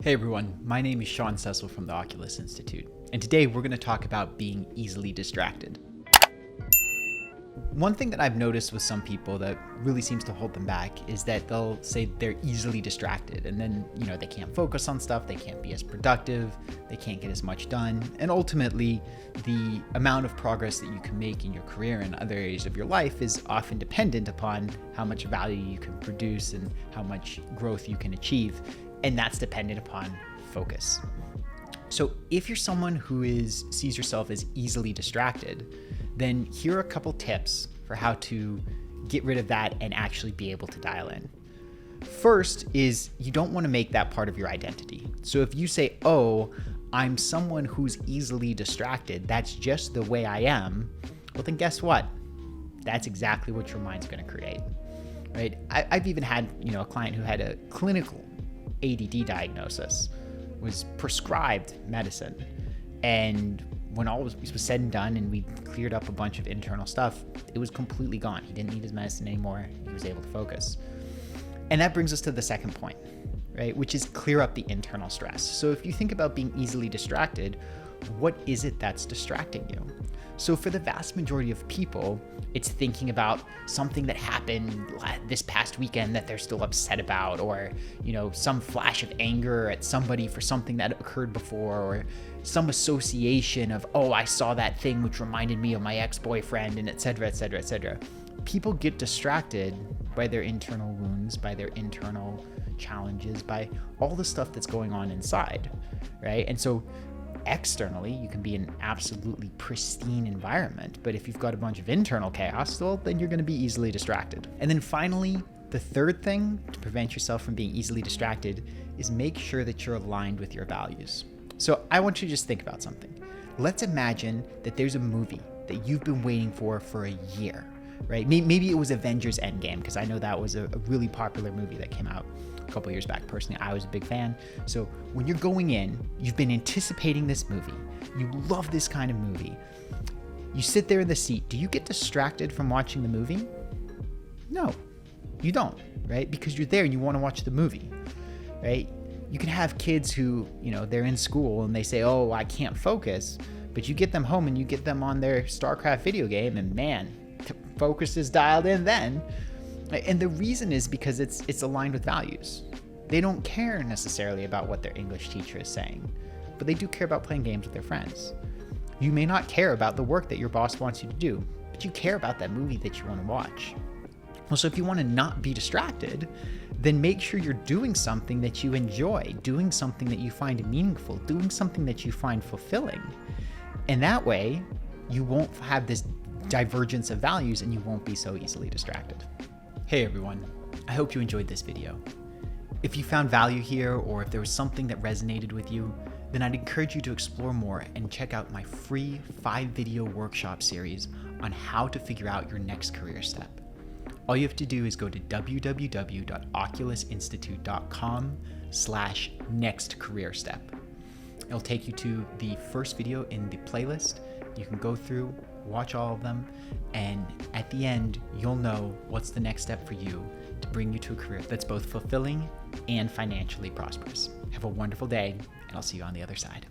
Hey everyone, my name is Sean Cecil from the Oculus Institute, and today we're going to talk about being easily distracted. One thing that I've noticed with some people that really seems to hold them back is that they'll say they're easily distracted, and then, they can't focus on stuff, they can't be as productive, they can't get as much done, and ultimately, the amount of progress that you can make in your career and other areas of your life is often dependent upon how much value you can produce and how much growth you can achieve. And that's dependent upon focus. So if you're someone who sees yourself as easily distracted, then here are a couple tips for how to get rid of that and actually be able to dial in. First is you don't want to make that part of your identity. So if you say, oh, I'm someone who's easily distracted, that's just the way I am, well then guess what? That's exactly what your mind's going to create, right? I've even had, a client who had a clinical ADD diagnosis, was prescribed medicine, and when all was said and done and we cleared up a bunch of internal stuff, it was completely gone. He didn't need his medicine anymore. He was able to focus. And that brings us to the second point, right, which is clear up the internal stress. So if you think about being easily distracted, what is it that's distracting you? So for the vast majority of people, it's thinking about something that happened this past weekend that they're still upset about, or, some flash of anger at somebody for something that occurred before, or some association of, oh, I saw that thing which reminded me of my ex-boyfriend, and et cetera, et cetera, et cetera. People get distracted by their internal wounds, by their internal challenges, by all the stuff that's going on inside, right? And so externally, you can be in an absolutely pristine environment, but if you've got a bunch of internal chaos, well, then you're going to be easily distracted. And then finally, the third thing to prevent yourself from being easily distracted is make sure that you're aligned with your values. So I want you to just think about something. Let's imagine that there's a movie that you've been waiting for a year, right? Maybe it was Avengers Endgame, because I know that was a really popular movie that came out a couple years back. Personally, I was a big fan. So when you're going in, you've been anticipating this movie. You love this kind of movie. You sit there in the seat. Do you get distracted from watching the movie? No, you don't, right? Because you're there and you want to watch the movie, right? You can have kids who, they're in school and they say, oh, I can't focus, but you get them home and you get them on their StarCraft video game and man, focus is dialed in then. And the reason is because it's aligned with values. They don't care necessarily about what their English teacher is saying, but they do care about playing games with their friends. You may not care about the work that your boss wants you to do, but you care about that movie that you want to watch. Well, so if you want to not be distracted, then make sure you're doing something that you enjoy, doing something that you find meaningful, doing something that you find fulfilling. And that way, you won't have this divergence of values and you won't be so easily distracted. Hey everyone, I hope you enjoyed this video. If you found value here, or if there was something that resonated with you, then I'd encourage you to explore more and check out my free 5-video workshop series on how to figure out your next career step. All you have to do is go to www.oculusinstitute.com/nextcareerstep. It'll take you to the first video in the playlist. You can go through, watch all of them, and at the end, you'll know what's the next step for you to bring you to a career that's both fulfilling and financially prosperous. Have a wonderful day, and I'll see you on the other side.